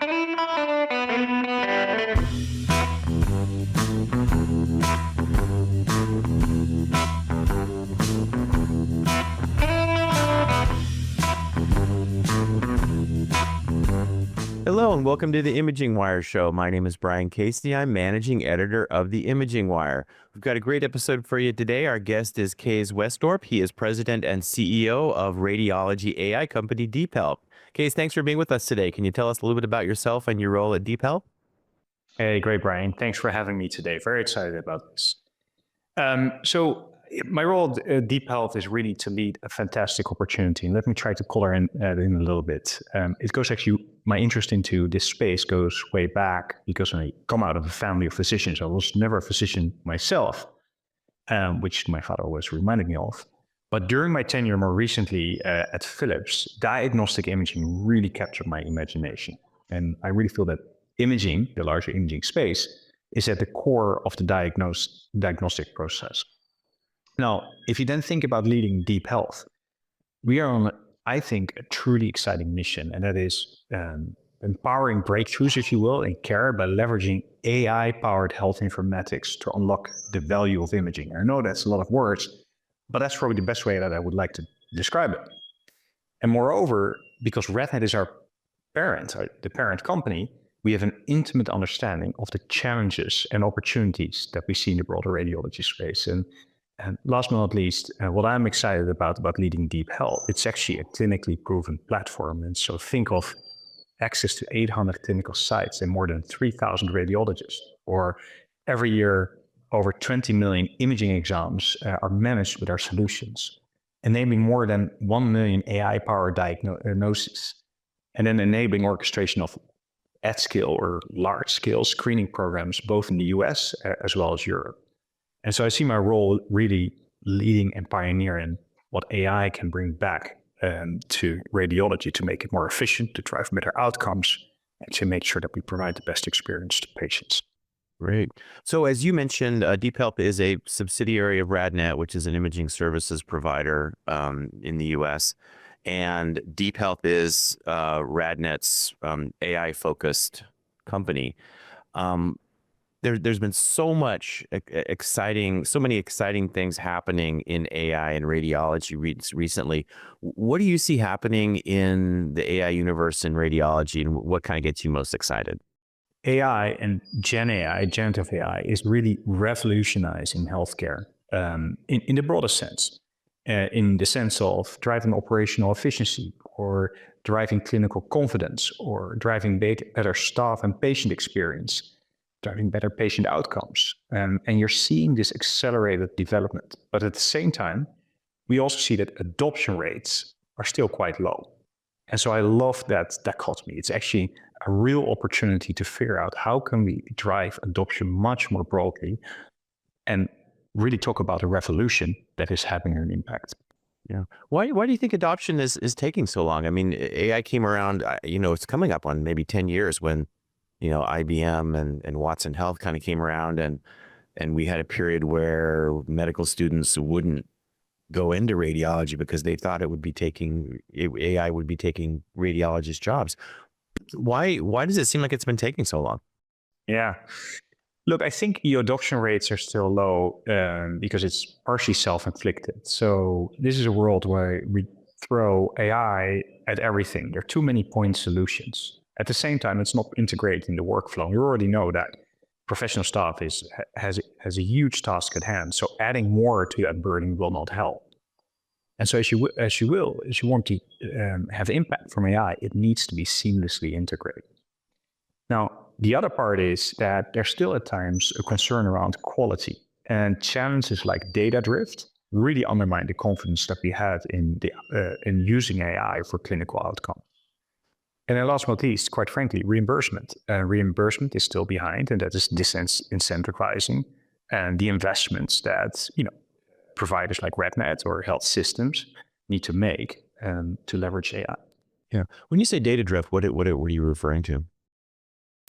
Hello and welcome to the Imaging Wire Show. My name is Brian Casey. I'm managing editor of the Imaging Wire. We've got a great episode for you today. Our guest is Kees Wesdorp. He is president and CEO of radiology AI company DeepHealth. Kees, thanks for being with us today. Can you tell us a little bit about yourself and your role at DeepHealth? Hey, great, Brian. Thanks for having me today. Very excited about this. So my role at DeepHealth is really to lead a fantastic opportunity. And let me try to color in a little bit. It goes actually, my interest into this space goes way back because I come out of a family of physicians. I was never a physician myself, which my father always reminded me of. But during my tenure more recently at Philips, diagnostic imaging really captured my imagination. And I really feel that imaging, the larger imaging space, is at the core of the diagnostic process. Now, if you then think about leading DeepHealth, we are on, I think, a truly exciting mission, and that is empowering breakthroughs, if you will, in care by leveraging AI-powered health informatics to unlock the value of imaging. I know that's a lot of words, but that's probably the best way that I would like to describe it. And moreover, because RadNet is our parent, the parent company, we have an intimate understanding of the challenges and opportunities that we see in the broader radiology space. And last but not least, what I'm excited about leading DeepHealth, it's actually a clinically proven platform. And so think of access to 800 clinical sites and more than 3,000 radiologists, or every year over 20 million imaging exams are managed with our solutions, enabling more than 1 million AI-powered diagnoses, and then enabling orchestration of at-scale or large-scale screening programs, both in the US as well as Europe. And so I see my role really leading and pioneering what AI can bring back to radiology to make it more efficient, to drive better outcomes, and to make sure that we provide the best experience to patients. Great. So as you mentioned, DeepHealth is a subsidiary of RadNet, which is an imaging services provider in the US. And DeepHealth is RadNet's AI-focused company. There's been so many exciting things happening in AI and radiology recently. What do you see happening in the AI universe in radiology, and what kind of gets you most excited? AI and Gen AI, generative AI, is really revolutionizing healthcare in the broader sense, in the sense of driving operational efficiency, or driving clinical confidence, or driving better staff and patient experience, driving better patient outcomes. And you're seeing this accelerated development. But at the same time, we also see that adoption rates are still quite low. And so I love that dichotomy. It's actually a real opportunity to figure out how can we drive adoption much more broadly and really talk about a revolution that is having an impact. Yeah. Why do you think adoption is taking so long? I mean, AI came around, it's coming up on maybe 10 years when IBM and Watson Health kind of came around, and we had a period where medical students wouldn't go into radiology because they thought AI would be taking radiologists' jobs. Why does it seem like it's been taking so long? Yeah. Look, I think the adoption rates are still low because it's partially self-inflicted. So this is a world where we throw AI at everything. There are too many point solutions. At the same time, it's not integrated in the workflow. We already know that professional staff has a huge task at hand. So adding more to that burden will not help. And so as you want to have impact from AI, it needs to be seamlessly integrated. Now, the other part is that there's still at times a concern around quality, and challenges like data drift really undermine the confidence that we have in using AI for clinical outcomes. And then last but not least, quite frankly, reimbursement. Reimbursement is still behind, and that is disincentivizing and the investments that providers like RadNet or health systems need to make to leverage AI. Yeah. When you say data drift, what are you referring to?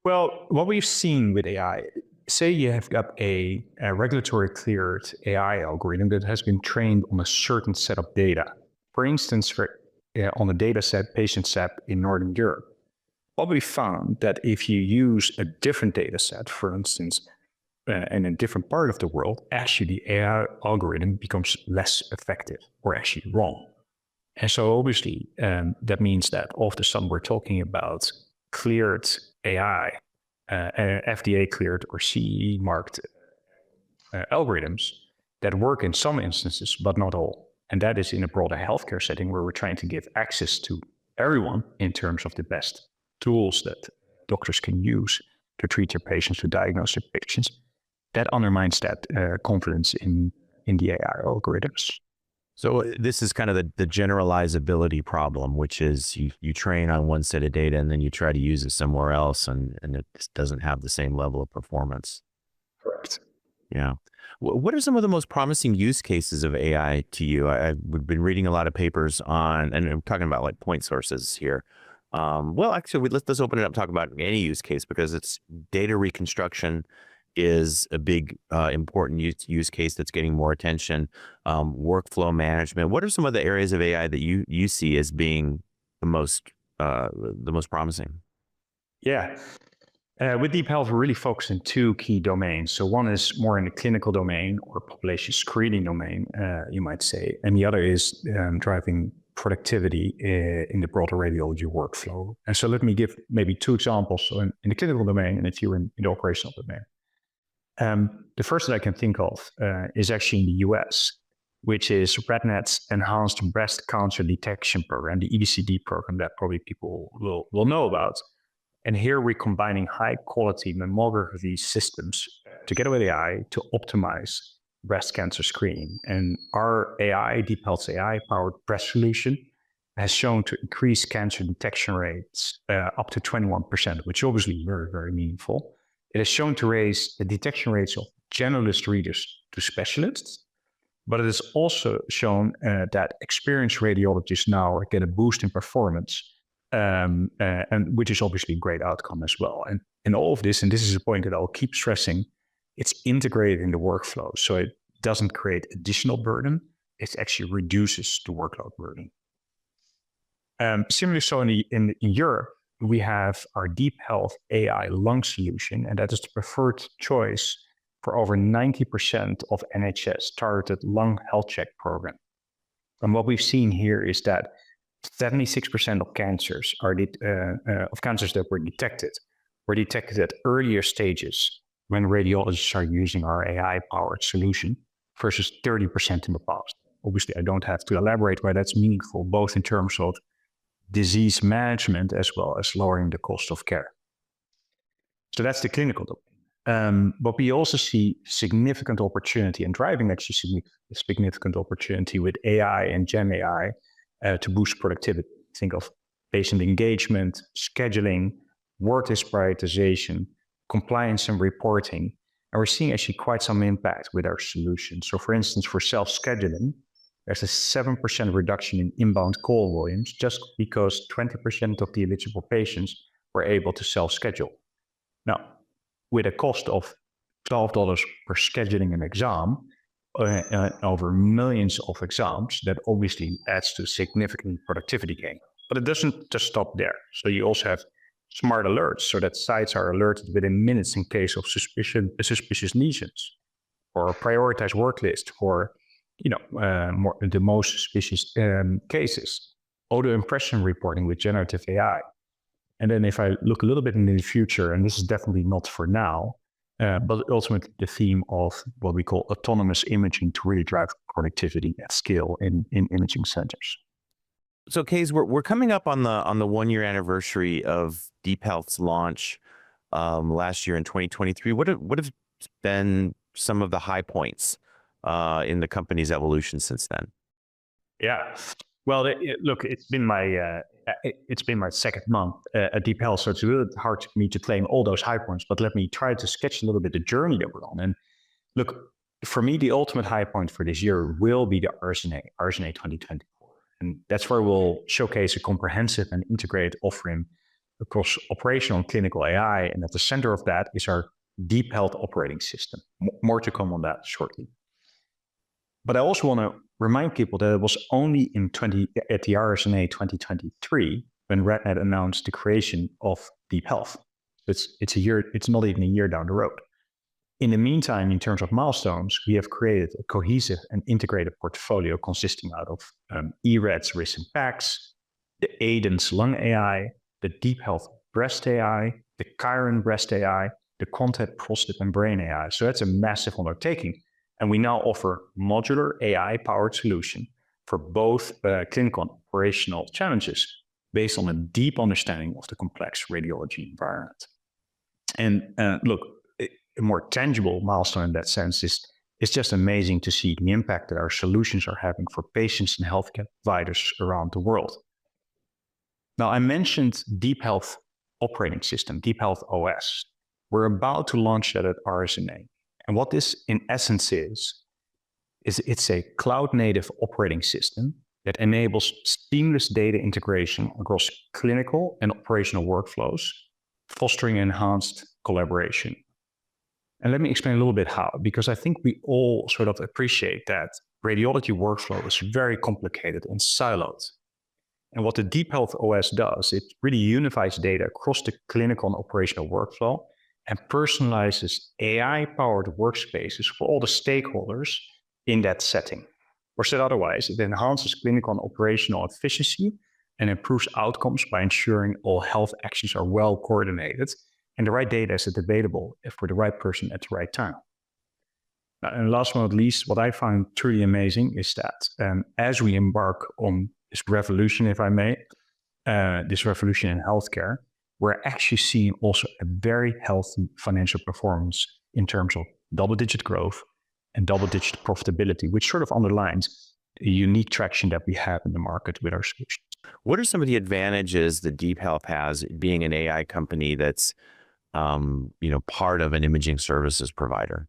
Well, what we've seen with AI, say you have got a regulatory cleared AI algorithm that has been trained on a certain set of data. For instance, on a data set, patient set in Northern Europe. what we found that if you use a different data set, for instance, in a different part of the world, actually the AI algorithm becomes less effective or actually wrong. And so obviously that means that all of a sudden we're talking about cleared AI, FDA cleared or CE marked algorithms that work in some instances, but not all. And that is in a broader healthcare setting where we're trying to give access to everyone in terms of the best tools that doctors can use to treat their patients, to diagnose their patients. That undermines that confidence in the AI algorithms. So this is kind of the generalizability problem, which is you train on one set of data and then you try to use it somewhere else and it just doesn't have the same level of performance. Correct. Yeah. What are some of the most promising use cases of AI to you? We've been reading a lot of papers on, and I'm talking about like point sources here. Well, actually, let's open it up, talk about any use case, because it's data reconstruction is a big, important use case that's getting more attention. Workflow management. What are some of the areas of AI that you see as being the most promising? Yeah. With DeepHealth, we're really focused on two key domains. So one is more in the clinical domain or population screening domain, you might say. And the other is driving productivity in the broader radiology workflow. And so let me give maybe two examples in the clinical domain and a few in the operational domain. The first that I can think of is actually in the US, which is RadNet's Enhanced Breast Cancer Detection Program, the EBCD program that probably people will know about. And here we're combining high quality mammography systems together with AI to optimize breast cancer screening. And our AI, DeepHealth's AI powered breast solution, has shown to increase cancer detection rates up to 21%, which is obviously very, very meaningful. It has shown to raise the detection rates of generalist readers to specialists, but it has also shown that experienced radiologists now get a boost in performance, and which is obviously a great outcome as well. And all of this, and this is a point that I'll keep stressing, it's integrated in the workflow. So it doesn't create additional burden. It actually reduces the workload burden. Similarly, so in Europe, we have our DeepHealth AI lung solution, and that is the preferred choice for over 90% of NHS targeted lung health check program. And what we've seen here is that 76% of cancers of cancers that were detected at earlier stages when radiologists are using our AI-powered solution versus 30% in the past. Obviously, I don't have to elaborate why that's meaningful, both in terms of disease management as well as lowering the cost of care. So that's the clinical domain. But we also see significant opportunity and driving actually significant opportunity with AI and Gen AI to boost productivity. Think of patient engagement, scheduling, worklist prioritization, compliance and reporting. And we're seeing actually quite some impact with our solution. So for instance, for self-scheduling, there's a 7% reduction in inbound call volumes just because 20% of the eligible patients were able to self-schedule. Now, with a cost of $12 per scheduling an exam, over millions of exams, that obviously adds to significant productivity gain. But it doesn't just stop there. So you also have smart alerts so that sites are alerted within minutes in case of suspicious lesions, or a prioritized work list for the most suspicious cases, auto impression reporting with generative AI. And then if I look a little bit into the future, and this is definitely not for now, but ultimately the theme of what we call autonomous imaging to really drive productivity at scale in imaging centers. So, Kees, we're coming up on the 1-year anniversary of DeepHealth's launch last year in 2023. What have been some of the high points in the company's evolution since then? Yeah, well, look, it's been my second month at DeepHealth, so it's a little hard for me to claim all those high points. But let me try to sketch a little bit the journey that we're on. And look, for me, the ultimate high point for this year will be the RSNA 2024. And that's where we'll showcase a comprehensive and integrated offering across operational and clinical AI. And at the center of that is our DeepHealth operating system. More to come on that shortly. But I also want to remind people that it was only at the RSNA 2023 when RadNet announced the creation of DeepHealth. It's not even a year down the road. In the meantime, in terms of milestones, we have created a cohesive and integrated portfolio consisting out of eRAD's Risk and PACS, the Aidence Lung AI, the DeepHealth Breast AI, the Chiron Breast AI, the Contact Prostate and Brain AI. So that's a massive undertaking. And we now offer modular AI-powered solution for both clinical and operational challenges based on a deep understanding of the complex radiology environment. And look, a more tangible milestone in that sense is it's just amazing to see the impact that our solutions are having for patients and healthcare providers around the world. Now, I mentioned DeepHealth operating system, DeepHealth OS. We're about to launch that at RSNA. And what this in essence is it's a cloud-native operating system that enables seamless data integration across clinical and operational workflows, fostering enhanced collaboration. And let me explain a little bit how, because I think we all sort of appreciate that radiology workflow is very complicated and siloed. And what the DeepHealth OS does, it really unifies data across the clinical and operational workflow and personalizes AI-powered workspaces for all the stakeholders in that setting. Or said otherwise, it enhances clinical and operational efficiency and improves outcomes by ensuring all health actions are well coordinated and the right data is available for the right person at the right time. And last but not least, what I find truly amazing is that as we embark on this revolution, if I may, this revolution in healthcare, we're actually seeing also a very healthy financial performance in terms of double-digit growth and double-digit profitability, which sort of underlines the unique traction that we have in the market with our solutions. What are some of the advantages that DeepHealth has being an AI company that's part of an imaging services provider?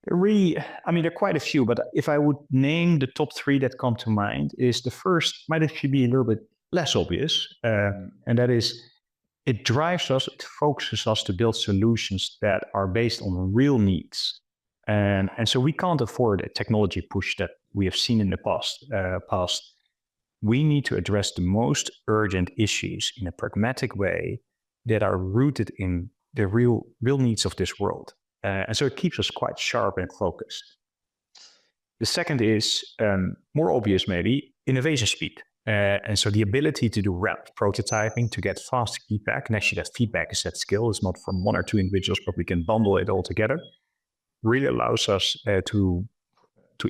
There are quite a few, but if I would name the top three that come to mind, is the first might actually be a little bit less obvious, and that is it drives us, it focuses us to build solutions that are based on real needs. And so we can't afford a technology push that we have seen in the past. We need to address the most urgent issues in a pragmatic way that are rooted in the real needs of this world. And so it keeps us quite sharp and focused. The second is more obvious, maybe, innovation speed. And so the ability to do rapid prototyping, to get fast feedback, and actually that feedback is at scale, it's not from one or two individuals, but we can bundle it all together, really allows us to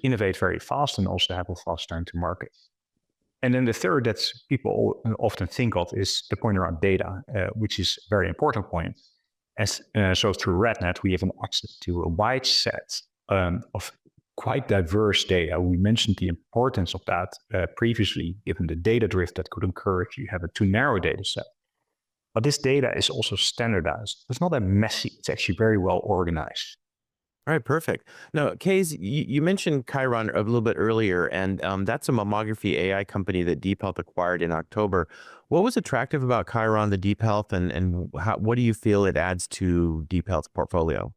innovate very fast and also have a fast time to market. And then the third that people often think of is the point around data, which is a very important point. So through RadNet, we have an access to a wide set of quite diverse data. We mentioned the importance of that previously, given the data drift that could occur if you have a too narrow data set. But this data is also standardized. It's not that messy. It's actually very well organized. All right, perfect. Now, Kees, you mentioned Chiron a little bit earlier, and that's a mammography AI company that DeepHealth acquired in October. What was attractive about Chiron, the DeepHealth, and what do you feel it adds to DeepHealth's portfolio?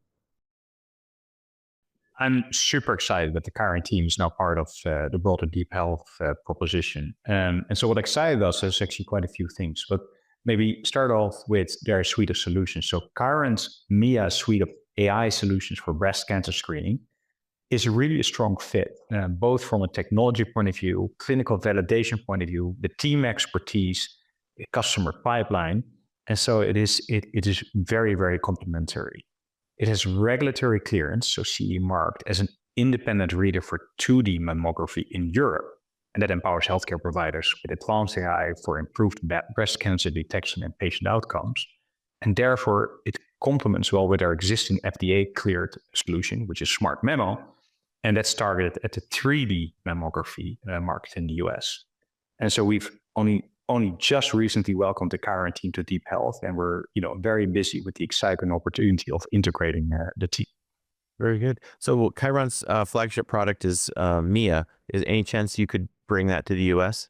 I'm super excited that the Chiron team is now part of the broader DeepHealth proposition. And so what excited us is actually quite a few things, but maybe start off with their suite of solutions. So Chiron's MIA suite of AI solutions for breast cancer screening is really a strong fit, both from a technology point of view, clinical validation point of view, the team expertise, the customer pipeline. And so it is very, very complementary. It has regulatory clearance, so CE marked as an independent reader for 2D mammography in Europe. And that empowers healthcare providers with advanced AI for improved breast cancer detection and patient outcomes. And therefore, it complements well with our existing FDA-cleared solution, which is Smart Mammo, and that's targeted at the 3D mammography market in the US. And so we've only just recently welcomed the Chiron team to DeepHealth, and we're very busy with the exciting opportunity of integrating the team. Very good. So Chiron's flagship product is MIA. Is any chance you could bring that to the US?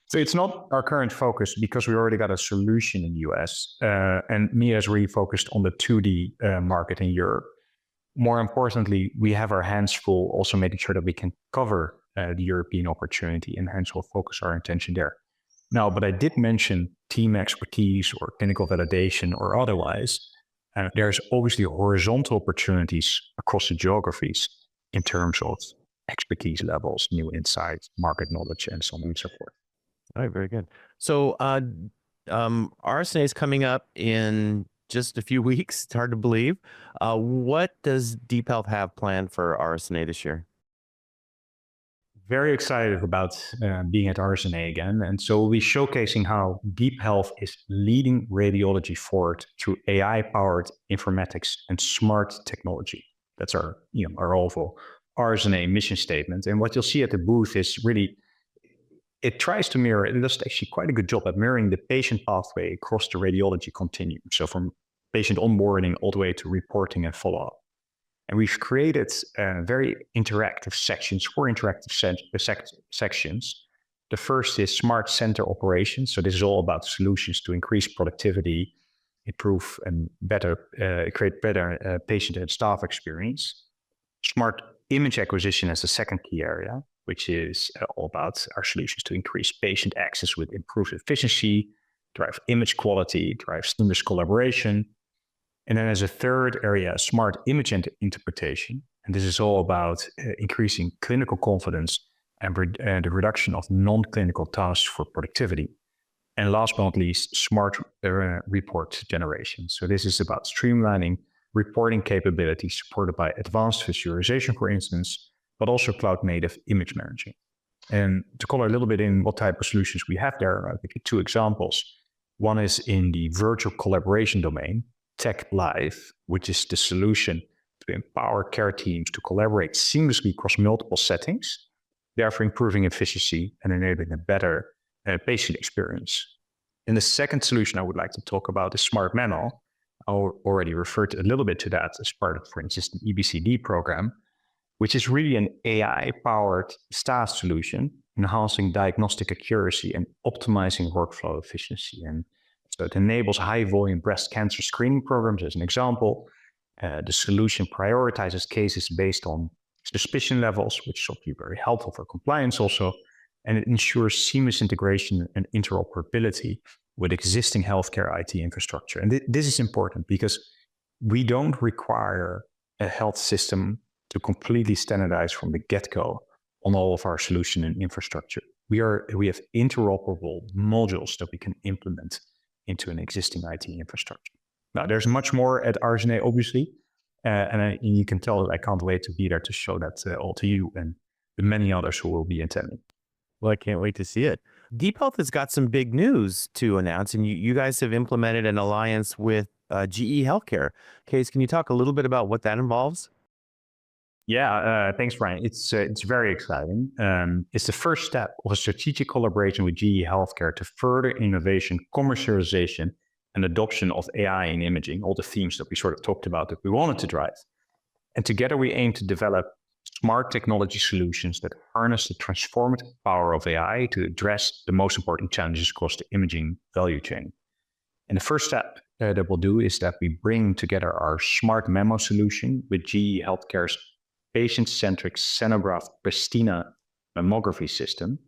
So it's not our current focus because we already got a solution in the US, and MIA is really focused on the 2D market in Europe. More importantly, we have our hands full also making sure that we can cover the European opportunity, and hence we'll focus our attention there. Now, but I did mention team expertise or clinical validation or otherwise. There's obviously horizontal opportunities across the geographies in terms of expertise levels, new insights, market knowledge, and so on and so forth. All right, very good. So RSNA is coming up in just a few weeks. It's hard to believe. What does DeepHealth have planned for RSNA this year? Very excited about being at RSNA again. And so we'll be showcasing how DeepHealth is leading radiology forward through AI-powered informatics and smart technology. That's our overall RSNA mission statement. And what you'll see at the booth is really, it tries to mirror, it does actually quite a good job at mirroring the patient pathway across the radiology continuum. So from patient onboarding all the way to reporting and follow-up. And we've created very interactive sections, 4 interactive sections. The first is smart center operations. So this is all about solutions to increase productivity, improve and create better patient and staff experience. Smart image acquisition as the second key area, which is all about our solutions to increase patient access with improved efficiency, drive image quality, drive seamless collaboration. And then as a third area, smart image interpretation. And this is all about increasing clinical confidence and the reduction of non-clinical tasks for productivity. And last but not least, smart report generation. So this is about streamlining reporting capabilities supported by advanced visualization, for instance, but also cloud-native image managing. And to color a little bit in what type of solutions we have there, I'll give you 2 examples. One is in the virtual collaboration domain, Tech Live, which is the solution to empower care teams to collaborate seamlessly across multiple settings, therefore improving efficiency and enabling a better patient experience. And the second solution I would like to talk about is Smart Memo. I already referred a little bit to that as part of, for instance, the EBCD program, which is really an AI-powered SaaS solution, enhancing diagnostic accuracy and optimizing workflow efficiency. And so it enables high-volume breast cancer screening programs, as an example. The solution prioritizes cases based on suspicion levels, which is obviously very helpful for compliance also. And it ensures seamless integration and interoperability with existing healthcare IT infrastructure. And this is important because we don't require a health system to completely standardize from the get-go on all of our solution and infrastructure. We have interoperable modules that we can implement into an existing IT infrastructure. Now, there's much more at RSNA, obviously, and you can tell that I can't wait to be there to show that all to you and the many others who will be attending. Well, I can't wait to see it. DeepHealth has got some big news to announce, and you guys have implemented an alliance with GE Healthcare. Kees, can you talk a little bit about what that involves? Yeah, thanks, Brian. It's very exciting. It's the first step of a strategic collaboration with GE Healthcare to further innovation, commercialization, and adoption of AI in imaging, all the themes that we sort of talked about that we wanted to drive. And together we aim to develop smart technology solutions that harness the transformative power of AI to address the most important challenges across the imaging value chain. And the first step that we'll do is that we bring together our Smart Memo solution with GE Healthcare's patient-centric Senograph Pristina mammography system.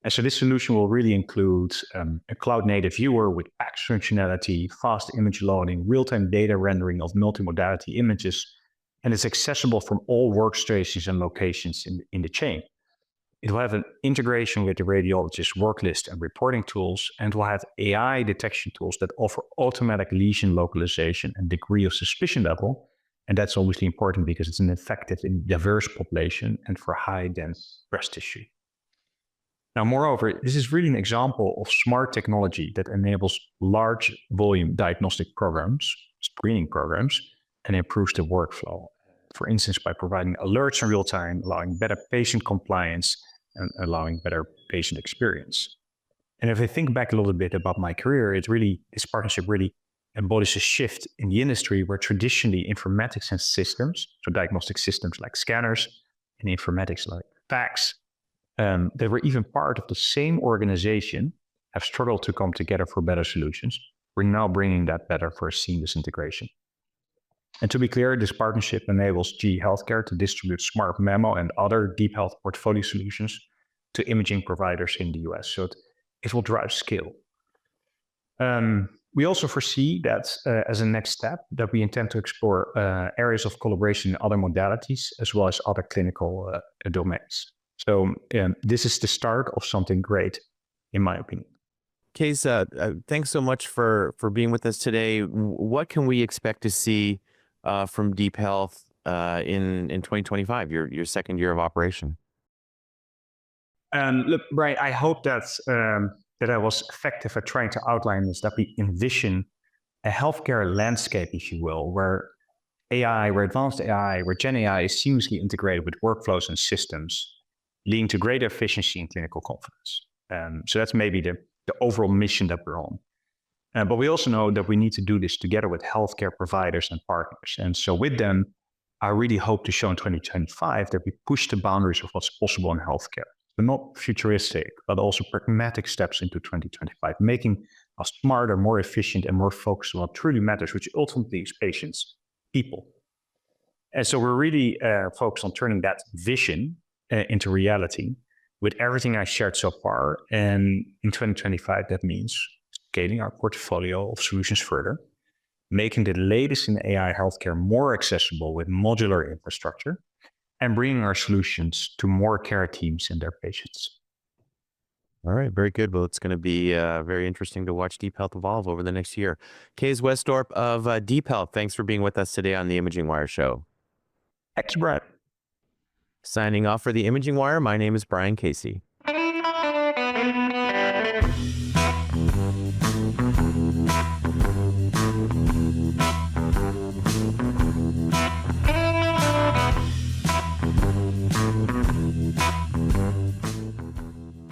And so this solution will really include a cloud-native viewer with PACS functionality, fast image loading, real-time data rendering of multimodality images, and it's accessible from all workstations and locations in the chain. It will have an integration with the radiologist's work list and reporting tools, and will have AI detection tools that offer automatic lesion localization and degree of suspicion level. And that's obviously important because it's an effective in diverse population and for high dense breast tissue. Now, moreover, this is really an example of smart technology that enables large volume diagnostic programs, screening programs, and improves the workflow. For instance, by providing alerts in real time, allowing better patient compliance, and allowing better patient experience. And if I think back a little bit about my career, this partnership really embodies a shift in the industry where traditionally informatics and systems, so diagnostic systems like scanners and informatics like PACS, that were even part of the same organization, have struggled to come together for better solutions. We're now bringing that better for a seamless integration. And to be clear, this partnership enables GE Healthcare to distribute Smart Memo and other DeepHealth portfolio solutions to imaging providers in the US. So it will drive scale. We also foresee that as a next step, that we intend to explore areas of collaboration in other modalities, as well as other clinical domains. So this is the start of something great, in my opinion. Kees, thanks so much for being with us today. What can we expect to see from DeepHealth in 2025, your second year of operation? Look, Brian, I hope that that I was effective at trying to outline this, that we envision a healthcare landscape, if you will, where AI, where advanced AI, where Gen AI is seamlessly integrated with workflows and systems, leading to greater efficiency and clinical confidence. So that's maybe the overall mission that we're on. But we also know that we need to do this together with healthcare providers and partners. And so with them, I really hope to show in 2025 that we push the boundaries of what's possible in healthcare. So not futuristic, but also pragmatic steps into 2025, making us smarter, more efficient, and more focused on what truly matters, which ultimately is patients, people. And so we're really focused on turning that vision into reality with everything I shared so far. And in 2025, that means scaling our portfolio of solutions further, making the latest in AI healthcare more accessible with modular infrastructure, and bringing our solutions to more care teams and their patients. All right, very good. Well, it's going to be very interesting to watch DeepHealth evolve over the next year. Kees Wesdorp of DeepHealth, thanks for being with us today on the Imaging Wire Show. Thanks, Brad. Signing off for the Imaging Wire, my name is Brian Casey.